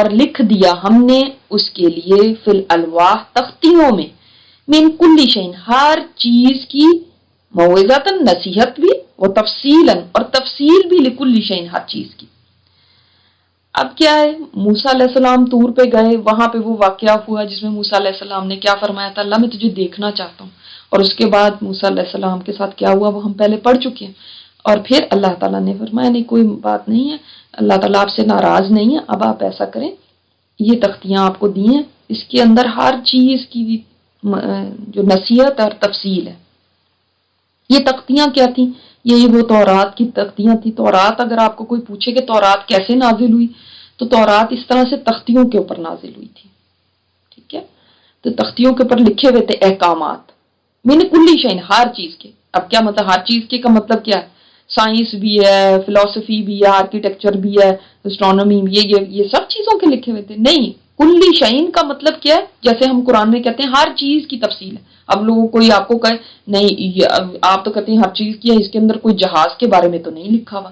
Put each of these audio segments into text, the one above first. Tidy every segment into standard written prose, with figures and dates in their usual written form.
اور لکھ دیا ہم نے اس کے لیے فی الالواح تختیوں میں من کل شیء ہر چیز کی موعظۃ نصیحت بھی و تفصیلا اور تفصیل بھی لکل شیء ہر چیز کی. اب کیا ہے موسیٰ علیہ السلام طور پہ گئے, وہاں پہ وہ واقعہ ہوا جس میں موسیٰ علیہ السلام نے کیا فرمایا تھا, اللہ میں تجھے دیکھنا چاہتا ہوں, اور اس کے بعد موسیٰ علیہ السلام کے ساتھ کیا ہوا وہ ہم پہلے پڑھ چکے ہیں. اور پھر اللہ تعالیٰ نے فرمایا نہیں کوئی بات نہیں ہے, اللہ تعالیٰ آپ سے ناراض نہیں ہے, اب آپ ایسا کریں یہ تختیاں آپ کو دی ہیں, اس کے اندر ہر چیز کی جو نصیحت اور تفصیل ہے. یہ تختیاں کیا تھیں, یہی وہ تورات کی تختیاں تھیں. تورات اگر آپ کو کوئی پوچھے کہ تورات کیسے نازل ہوئی, تو تورات اس طرح سے تختیوں کے اوپر نازل ہوئی تھی. ٹھیک ہے, تو تختیوں کے اوپر لکھے ہوئے تھے احکامات من کل شیء ہر چیز کے. اب کیا مطلب ہر چیز کے کا مطلب کیا ہے, سائنس بھی ہے, فلسفی بھی ہے, آرکیٹیکچر بھی ہے, اسٹرانومی بھی ہے, یہ سب چیزوں کے لکھے ہوئے تھے. نہیں, کل شیء کا مطلب کیا ہے, جیسے ہم قرآن میں کہتے ہیں ہر چیز کی تفصیل ہے. اب لوگوں کوئی آپ کو کہے نہیں آپ تو کہتے ہیں ہر چیز کی ہے, اس کے اندر کوئی جہاز کے بارے میں تو نہیں لکھا ہوا.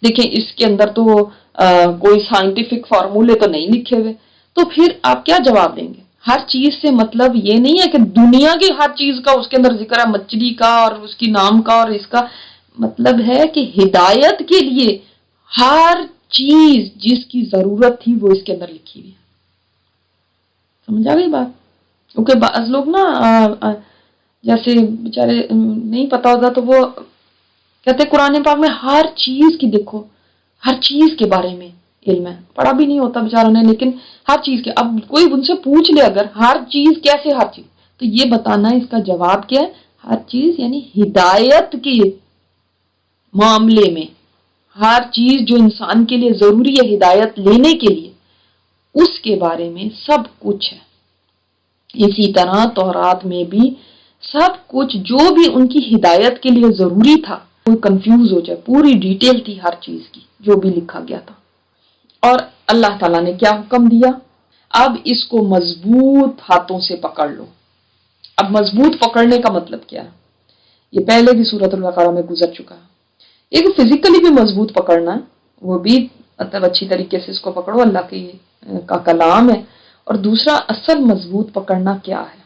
دیکھیں اس کے اندر تو کوئی سائنٹیفک فارمولے تو نہیں لکھے ہوئے, تو پھر آپ کیا جواب دیں گے؟ ہر چیز سے مطلب یہ نہیں ہے کہ دنیا کی ہر چیز کا اس کے اندر ذکر ہے, مچھلی کا اور اس کی نام کا, اور اس کا مطلب ہے کہ ہدایت کے لیے ہر چیز جس کی ضرورت تھی وہ اس کے اندر لکھی ہوئی ہے. سمجھ آ گئی بات؟ کیونکہ بعض لوگ نا جیسے بیچارے نہیں پتا ہوتا تو وہ کہتے قرآن پاک میں ہر چیز کی, دیکھو ہر چیز کے بارے میں علم ہے, پڑھا بھی نہیں ہوتا بیچاروں نے, لیکن ہر چیز کے. اب کوئی ان سے پوچھ لے اگر ہر چیز کیسے ہر چیز, تو یہ بتانا ہے اس کا جواب کیا ہے, ہر چیز یعنی ہدایت کے معاملے میں ہر چیز جو انسان کے لیے ضروری ہے ہدایت لینے کے لیے, اس کے بارے میں سب کچھ ہے. اسی طرح تورات میں بھی سب کچھ جو بھی ان کی ہدایت کے لیے ضروری تھا, کوئی کنفیوز ہو جائے, پوری ڈیٹیل تھی ہر چیز کی جو بھی لکھا گیا تھا. اور اللہ تعالیٰ نے کیا حکم دیا, اب اس کو مضبوط ہاتھوں سے پکڑ لو. اب مضبوط پکڑنے کا مطلب کیا ہے, یہ پہلے بھی سورۃ البقرہ میں گزر چکا ہے. ایک فزیکلی بھی مضبوط پکڑنا ہے, وہ بھی مطلب اچھی طریقے سے اس کو پکڑو, اللہ کا کلام ہے. اور دوسرا اصل مضبوط پکڑنا کیا ہے,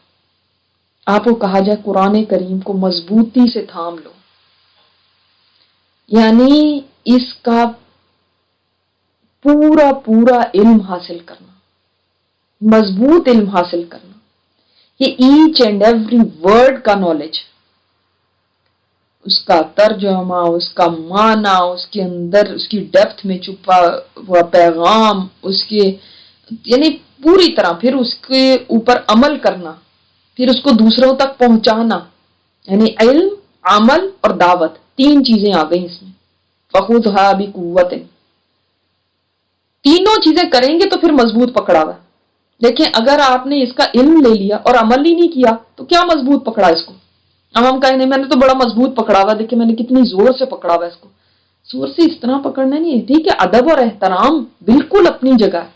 آپ کو کہا جائے قرآن کریم کو مضبوطی سے تھام لو, یعنی اس کا پورا علم حاصل کرنا, مضبوط علم حاصل کرنا, یہ ایچ اینڈ ایوری ورڈ کا نالج, اس کا ترجمہ, اس کا معنی, اس کے اندر اس کی ڈیپتھ میں چھپا ہوا پیغام, اس کے یعنی پوری طرح, پھر اس کے اوپر عمل کرنا, پھر اس کو دوسروں تک پہنچانا, یعنی علم, عمل اور دعوت, تین چیزیں آ گئی اس میں. فخذھا بقوۃ, تینوں چیزیں کریں گے تو پھر مضبوط پکڑا ہوا. دیکھیں اگر آپ نے اس کا علم لے لیا اور عمل ہی نہیں کیا تو کیا مضبوط پکڑا اس کو؟ اب ہم کہیں نہیں میں نے تو بڑا مضبوط پکڑا ہوا, دیکھیں میں نے کتنی زور سے پکڑا ہوا اس کو. زور سے اس طرح پکڑنا نہیں ہے, ٹھیک ہے ادب اور احترام بالکل اپنی جگہ ہے,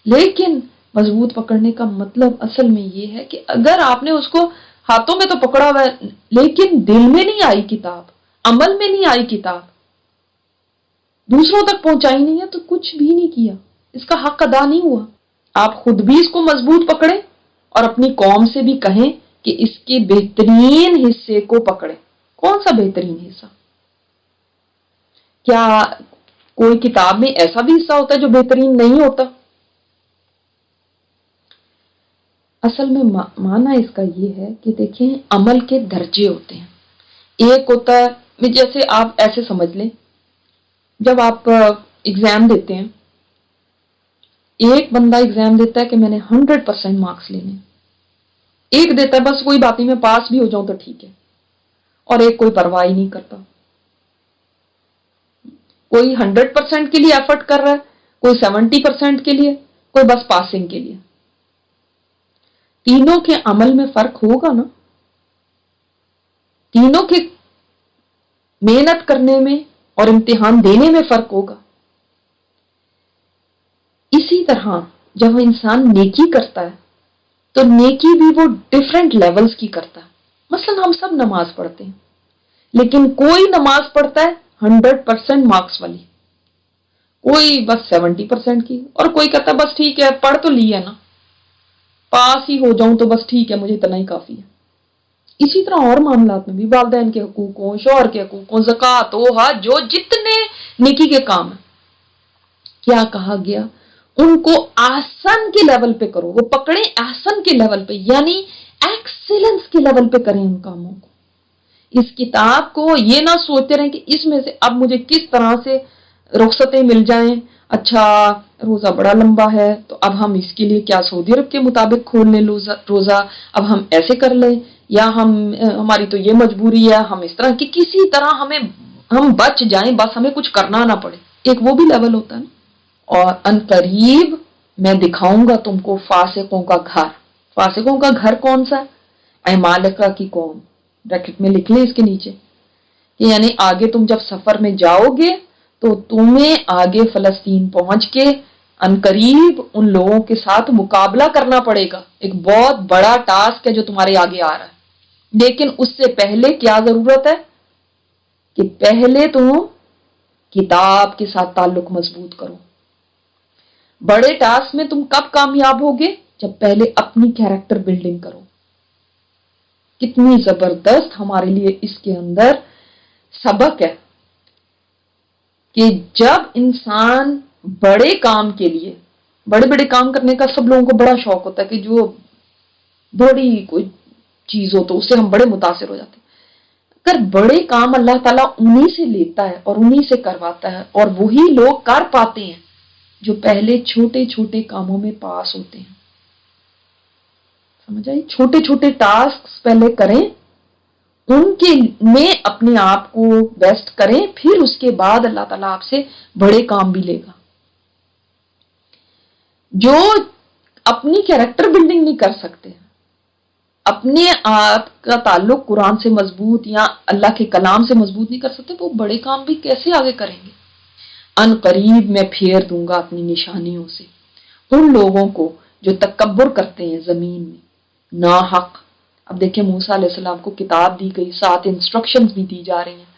لیکن مضبوط پکڑنے کا مطلب اصل میں یہ ہے کہ اگر آپ نے اس کو ہاتھوں میں تو پکڑا ہوا ہے لیکن دل میں نہیں آئی کتاب, عمل میں نہیں آئی کتاب, دوسروں تک پہنچائی نہیں ہے, تو کچھ بھی نہیں کیا, اس کا حق ادا نہیں ہوا. آپ خود بھی اس کو مضبوط پکڑیں اور اپنی قوم سے بھی کہیں کہ اس کے بہترین حصے کو پکڑیں. کون سا بہترین حصہ؟ کیا کوئی کتاب میں ایسا بھی حصہ ہوتا ہے جو بہترین نہیں ہوتا؟ اصل میں معنی اس کا یہ ہے کہ دیکھیں عمل کے درجے ہوتے ہیں. ایک ہوتا ہے جیسے آپ ایسے سمجھ لیں, جب آپ ایگزام دیتے ہیں, ایک بندہ ایگزام دیتا ہے کہ میں نے 100% مارکس لینے, ایک دیتا ہے بس کوئی بات نہیں میں پاس بھی ہو جاؤں تو ٹھیک ہے, اور ایک کوئی پرواہ ہی نہیں کرتا. کوئی 100% کے لیے ایفرٹ کر رہا ہے, کوئی 70% کے لیے, کوئی بس پاسنگ کے لیے. تینوں کے عمل میں فرق ہوگا نا, تینوں کے محنت کرنے میں اور امتحان دینے میں فرق ہوگا. اسی طرح جب انسان نیکی کرتا ہے تو نیکی بھی وہ ڈیفرنٹ لیولز کی کرتا ہے. مثلا ہم سب نماز پڑھتے ہیں لیکن کوئی نماز پڑھتا ہے 100% مارکس والی, کوئی بس 70% کی، اور کوئی کہتا بس ٹھیک ہے پڑھ تو لی ہے نا، پاس ہی ہو جاؤں تو بس ٹھیک ہے مجھے اتنا ہی کافی ہے۔ اسی طرح اور معاملات میں بھی والدین کے حقوق ہوں، شوہر کے حقوق ہوں، زکوٰۃ ہو، حج جو جتنے نیکی کے کام ہیں، کیا کہا گیا ان کو احسن کے لیول پہ کرو، وہ پکڑیں احسن کے لیول پہ، یعنی ایکسیلنس کے لیول پہ کریں ان کاموں کو۔ اس کتاب کو یہ نہ سوچتے رہیں کہ اس میں سے اب مجھے کس طرح سے رخصتیں مل جائیں، اچھا روزہ بڑا لمبا ہے تو اب ہم اس کے لیے کیا سعودی عرب کے مطابق کھول لیں روزہ، اب ہم ایسے کر لیں، یا ہماری تو یہ مجبوری ہے، ہم اس طرح کی کسی طرح ہم بچ جائیں، بس ہمیں کچھ کرنا نہ پڑے، ایک وہ بھی لیول ہوتا ہے نا۔ اور ان قریب میں دکھاؤں گا تم کو فاسقوں کا گھر۔ فاسقوں کا گھر کون سا؟ اے مالکہ کی قوم، بریکٹ میں لکھ لیں اس کے نیچے، یعنی آگے تم جب سفر میں جاؤ گے تو تمہیں آگے فلسطین پہنچ کے عنقریب ان لوگوں کے ساتھ مقابلہ کرنا پڑے گا، ایک بہت بڑا ٹاسک ہے جو تمہارے آگے آ رہا ہے، لیکن اس سے پہلے کیا ضرورت ہے کہ پہلے تم کتاب کے ساتھ تعلق مضبوط کرو۔ بڑے ٹاسک میں تم کب کامیاب ہوگے؟ جب پہلے اپنی کیریکٹر بلڈنگ کرو۔ کتنی زبردست ہمارے لیے اس کے اندر سبق ہے کہ جب انسان بڑے کام کے لیے، بڑے بڑے کام کرنے کا سب لوگوں کو بڑا شوق ہوتا ہے کہ جو بڑی کوئی چیز ہو تو اس سے ہم بڑے متاثر ہو جاتے ہیں، اگر بڑے کام اللہ تعالیٰ انہی سے لیتا ہے اور انہی سے کرواتا ہے، اور وہی لوگ کر پاتے ہیں جو پہلے چھوٹے چھوٹے کاموں میں پاس ہوتے ہیں۔ سمجھ آئی؟ چھوٹے چھوٹے ٹاسک پہلے کریں، ان کے میں اپنے آپ کو بیسٹ کریں، پھر اس کے بعد اللہ تعالیٰ آپ سے بڑے کام بھی لے گا۔ جو اپنی کیریکٹر بلڈنگ نہیں کر سکتے، اپنے آپ کا تعلق قرآن سے مضبوط یا اللہ کے کلام سے مضبوط نہیں کر سکتے، وہ بڑے کام بھی کیسے آگے کریں گے؟ ان قریب میں پھیر دوں گا اپنی نشانیوں سے ان لوگوں کو جو تکبر کرتے ہیں زمین میں نا حق۔ اب دیکھیں موسیٰ علیہ السلام کو کتاب دی گئی، 7 انسٹرکشنز بھی دی جا رہی ہیں،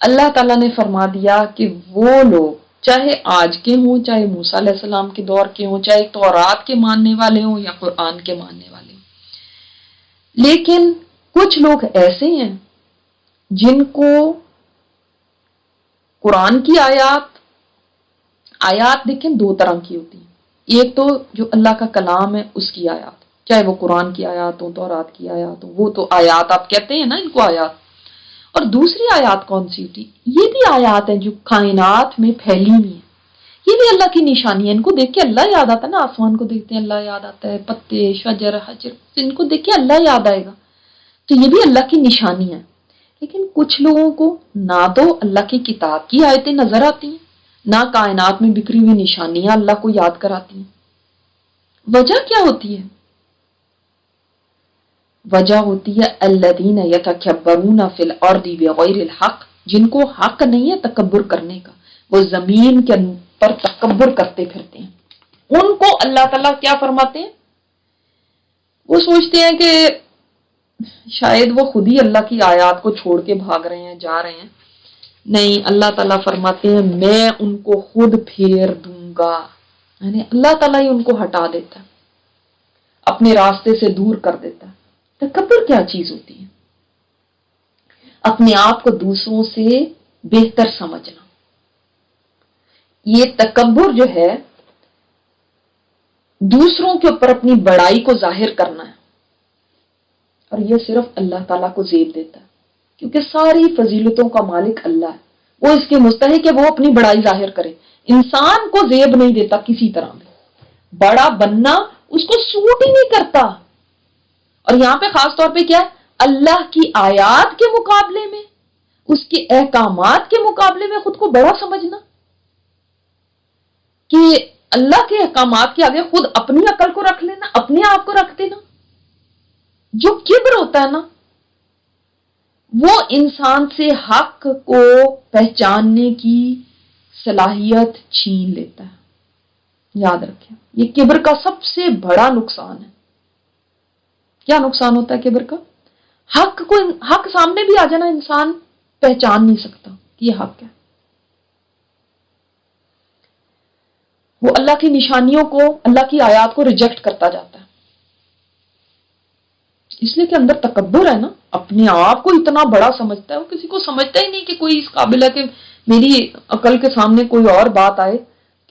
اللہ تعالیٰ نے فرما دیا کہ وہ لوگ چاہے آج کے ہوں، چاہے موسیٰ علیہ السلام کے دور کے ہوں، چاہے تورات کے ماننے والے ہوں یا قرآن کے ماننے والے ہوں، لیکن کچھ لوگ ایسے ہیں جن کو قرآن کی آیات دیکھیں 2 طرح کی ہوتی ہیں، ایک تو جو اللہ کا کلام ہے اس کی آیات، چاہے وہ قرآن کی آیات ہوں، تورات کی آیات ہوں، وہ تو آیات آپ کہتے ہیں نا ان کو آیات، اور دوسری آیات کون سی ہوتی؟ یہ بھی آیات ہیں جو کائنات میں پھیلی ہوئی ہیں، یہ بھی اللہ کی نشانی ہے، ان کو دیکھ کے اللہ یاد آتا ہے نا، آسمان کو دیکھتے ہیں اللہ یاد آتا ہے، پتے شجر حجر، ان کو دیکھ کے اللہ یاد آئے گا، تو یہ بھی اللہ کی نشانی ہے۔ لیکن کچھ لوگوں کو نہ تو اللہ کی کتاب کی آیتیں نظر آتی ہیں، نہ کائنات میں بکھری ہوئی نشانیاں اللہ کو یاد کراتی ہیں۔ وجہ کیا ہوتی ہے؟ وجہ ہوتی ہے الذین یتکبرون فی الارض بغیر الحق، جن کو حق نہیں ہے تکبر کرنے کا، وہ زمین کے پر تکبر کرتے پھرتے ہیں۔ ان کو اللہ تعالیٰ کیا فرماتے ہیں؟ وہ سوچتے ہیں کہ شاید وہ خود ہی اللہ کی آیات کو چھوڑ کے بھاگ رہے ہیں، جا رہے ہیں، نہیں، اللہ تعالیٰ فرماتے ہیں میں ان کو خود پھیر دوں گا، یعنی اللہ تعالیٰ ہی ان کو ہٹا دیتا ہے، اپنے راستے سے دور کر دیتا ہے۔ تکبر کیا چیز ہوتی ہے؟ اپنے آپ کو دوسروں سے بہتر سمجھنا۔ یہ تکبر جو ہے دوسروں کے اوپر اپنی بڑائی کو ظاہر کرنا ہے، اور یہ صرف اللہ تعالیٰ کو زیب دیتا ہے، کیونکہ ساری فضیلتوں کا مالک اللہ ہے، وہ اس کے مستحق ہے وہ اپنی بڑائی ظاہر کرے، انسان کو زیب نہیں دیتا کسی طرح میں، بڑا بننا اس کو سوٹ ہی نہیں کرتا۔ اور یہاں پہ خاص طور پہ کیا ہے؟ اللہ کی آیات کے مقابلے میں، اس کے احکامات کے مقابلے میں خود کو بڑا سمجھنا، کہ اللہ کے احکامات کے آگے خود اپنی عقل کو رکھ لینا، اپنے آپ کو رکھ دینا۔ جو کبر ہوتا ہے نا، وہ انسان سے حق کو پہچاننے کی صلاحیت چھین لیتا ہے۔ یاد رکھیں یہ کبر کا سب سے بڑا نقصان ہے۔ کیا نقصان ہوتا ہے کبر کا؟ حق سامنے بھی آ جانا، انسان پہچان نہیں سکتا کہ یہ حق ہے۔ وہ اللہ کی نشانیوں کو، اللہ کی آیات کو ریجیکٹ کرتا جاتا ہے، اس لیے کہ اندر تکبر ہے نا، اپنے آپ کو اتنا بڑا سمجھتا ہے، وہ کسی کو سمجھتا ہی نہیں کہ کوئی اس قابل ہے کہ میری عقل کے سامنے کوئی اور بات آئے،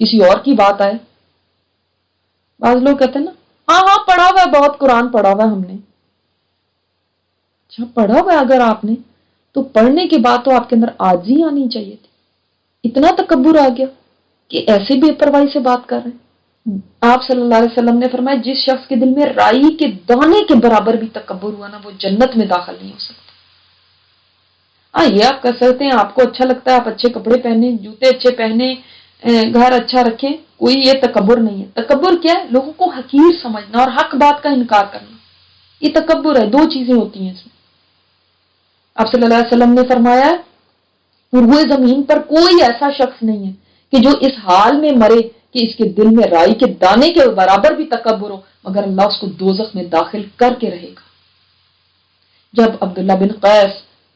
کسی اور کی بات آئے۔ بعض لوگ کہتے ہیں نا ہاں ہاں پڑھا ہوا ہے، بہت قرآن پڑھا ہوا ہے ہم نے۔ اچھا پڑھا ہوا ہے اگر آپ نے، تو پڑھنے کے بعد تو آپ کے اندر عاجزی آنی چاہیے تھی، اتنا تکبر آ گیا کہ ایسے بے پرواہی سے بات کر رہے ہیں۔ آپ صلی اللہ علیہ وسلم نے فرمایا جس شخص کے دل میں رائی کے دانے کے برابر بھی تکبر ہوا نا، وہ جنت میں داخل نہیں ہو سکتا۔ ہاں یہ آپ کر سکتے ہیں، آپ کو اچھا لگتا ہے آپ اچھے کپڑے پہنے، جوتے اچھے پہنے، گھر اچھا رکھیں، کوئی یہ تکبر نہیں ہے۔ تکبر کیا ہے؟ لوگوں کو حقیر سمجھنا اور حق بات کا انکار کرنا، یہ تکبر ہے۔ دو چیزیں ہوتی ہیں اس میں۔ آپ صلی اللہ علیہ وسلم نے فرمایا روئے زمین پر کوئی ایسا شخص نہیں ہے کہ جو اس حال میں مرے کہ اس کے دل میں رائی کے دانے کے برابر بھی تکبر ہو، مگر اللہ اس کو دوزخ میں داخل کر کے رہے گا۔ جب عبداللہ بن قیس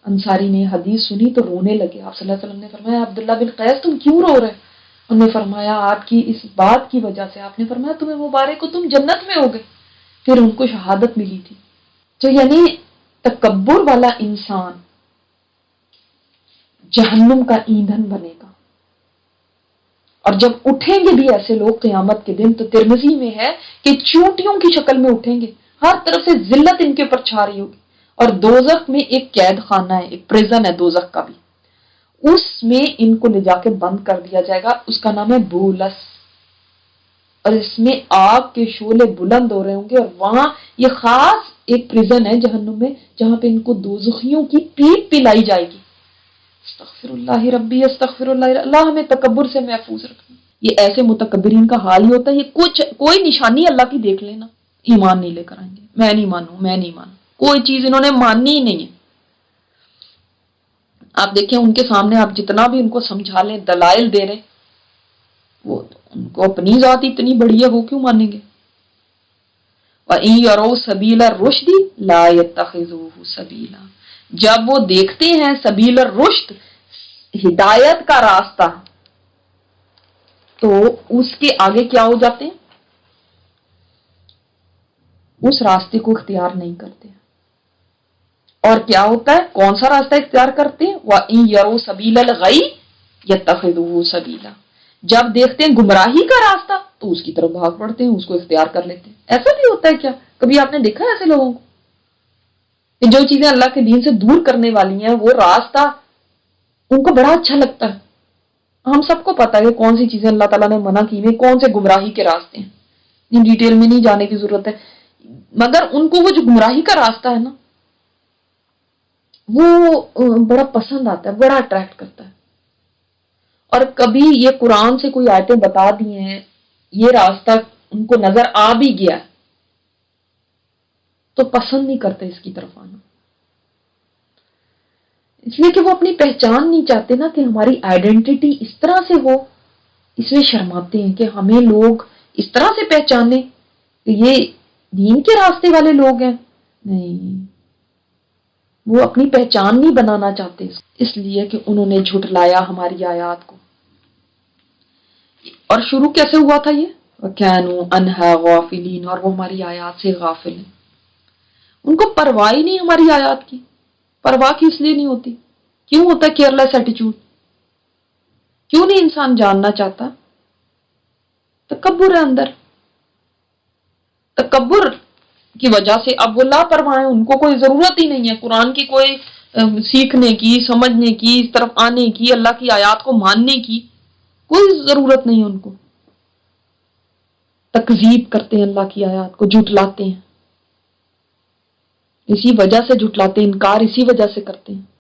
انصاری نے حدیث سنی تو رونے لگے۔ آپ صلی اللہ علیہ وسلم نے فرمایا عبداللہ بن قیس تم کیوں رو رہے؟ انہوں نے فرمایا آپ کی اس بات کی وجہ سے، آپ نے فرمایا تمہیں مبارک ہو تم جنت میں ہو گئے۔ پھر ان کو شہادت ملی تھی۔ تو یعنی تکبر والا انسان جہنم کا ایندھن بنے گا، اور جب اٹھیں گے بھی ایسے لوگ قیامت کے دن تو ترمذی میں ہے کہ چونٹیوں کی شکل میں اٹھیں گے، ہر طرف سے ذلت ان کے اوپر چھا رہی ہوگی، اور دوزخ میں ایک قید خانہ ہے، ایک پریزن ہے دوزخ کا بھی، اس میں ان کو لے جا کے بند کر دیا جائے گا، اس کا نام ہے بولس، اور اس میں آگ کے شعلے بلند ہو رہے ہوں گے، اور وہاں یہ خاص ایک پریزن ہے جہنم میں جہاں پہ ان کو دوزخیوں کی پیٹ پلائی جائے گی۔ استغفر اللہ ربی استغفر اللہ، اللہ ہمیں تکبر سے محفوظ رکھنا۔ یہ ایسے متکبرین کا حال ہی ہوتا ہے، یہ کوئی نشانی اللہ کی دیکھ لینا ایمان نہیں لے کر آئیں گے، میں نہیں مانوں میں نہیں مانوں، کوئی چیز انہوں نے ماننی ہی نہیں ہے۔ آپ دیکھیں ان کے سامنے آپ جتنا بھی ان کو سمجھا لیں، دلائل دے رہے، وہ ان کو اپنی ذات اتنی بڑی ہے، وہ کیوں مانیں گے؟ وَإِن يَرَوْا سَبِيلَ الرُّشْدِ لَا يَتَّخِذُوهُ سَبِيلًا، جب وہ دیکھتے ہیں سبیل الرشد ہدایت کا راستہ تو اس کے آگے کیا ہو جاتے ہیں؟ اس راستے کو اختیار نہیں کرتے۔ اور کیا ہوتا ہے؟ کون سا راستہ اختیار کرتے ہیں؟ وَإِن يَرَوْا سَبِيلَ الْغَيِّ يَتَّخِذُوهُ سَبِيلًا، جب دیکھتے ہیں گمراہی کا راستہ تو اس کی طرف بھاگ پڑتے ہیں، اس کو اختیار کر لیتے ہیں۔ ایسا بھی ہوتا ہے کیا؟ کبھی آپ نے دیکھا ہے ایسے لوگوں کو کہ جو چیزیں اللہ کے دین سے دور کرنے والی ہیں وہ راستہ ان کو بڑا اچھا لگتا ہے؟ ہم سب کو پتا ہے کہ کون سی چیزیں اللہ تعالیٰ نے منع کی ہیں، کون سے گمراہی کے راستے ہیں، ان ڈیٹیل میں نہیں جانے کی ضرورت ہے، مگر ان کو وہ جو گمراہی کا راستہ ہے نا وہ بڑا پسند آتا ہے، بڑا اٹریکٹ کرتا ہے۔ اور کبھی یہ قرآن سے کوئی آیتیں بتا دی ہیں، یہ راستہ ان کو نظر آ بھی گیا تو پسند نہیں کرتے اس کی طرف آنا، اس لیے کہ وہ اپنی پہچان نہیں چاہتے نا کہ ہماری آئیڈینٹی اس طرح سے ہو، اس میں شرماتے ہیں کہ ہمیں لوگ اس طرح سے پہچانے کہ یہ دین کے راستے والے لوگ ہیں۔ نہیں، وہ اپنی پہچان نہیں بنانا چاہتے، اس لیے کہ انہوں نے جھٹلایا ہماری آیات کو۔ اور شروع کیسے ہوا تھا یہ؟ وَكَانُوا عَنْهَا غَافِلِينَ، اور وہ ہماری آیات سے غافل ہیں، ان کو پرواہ ہی نہیں ہماری آیات کی۔ پرواہ کس لیے نہیں ہوتی؟ کیوں ہوتا ہے کیئر لیس ایٹیچیوڈ؟ کیوں نہیں انسان جاننا چاہتا؟ تکبر ہے اندر، تکبر کی وجہ سے اب وہ لاپرواہ ہیں، ان کو کوئی ضرورت ہی نہیں ہے قرآن کی، کوئی سیکھنے کی، سمجھنے کی، اس طرف آنے کی، اللہ کی آیات کو ماننے کی کوئی ضرورت نہیں ہے ان کو۔ تکذیب کرتے ہیں اللہ کی آیات کو، جھٹلاتے ہیں، اسی وجہ سے جھٹلاتے ہیں، انکار اسی وجہ سے کرتے ہیں۔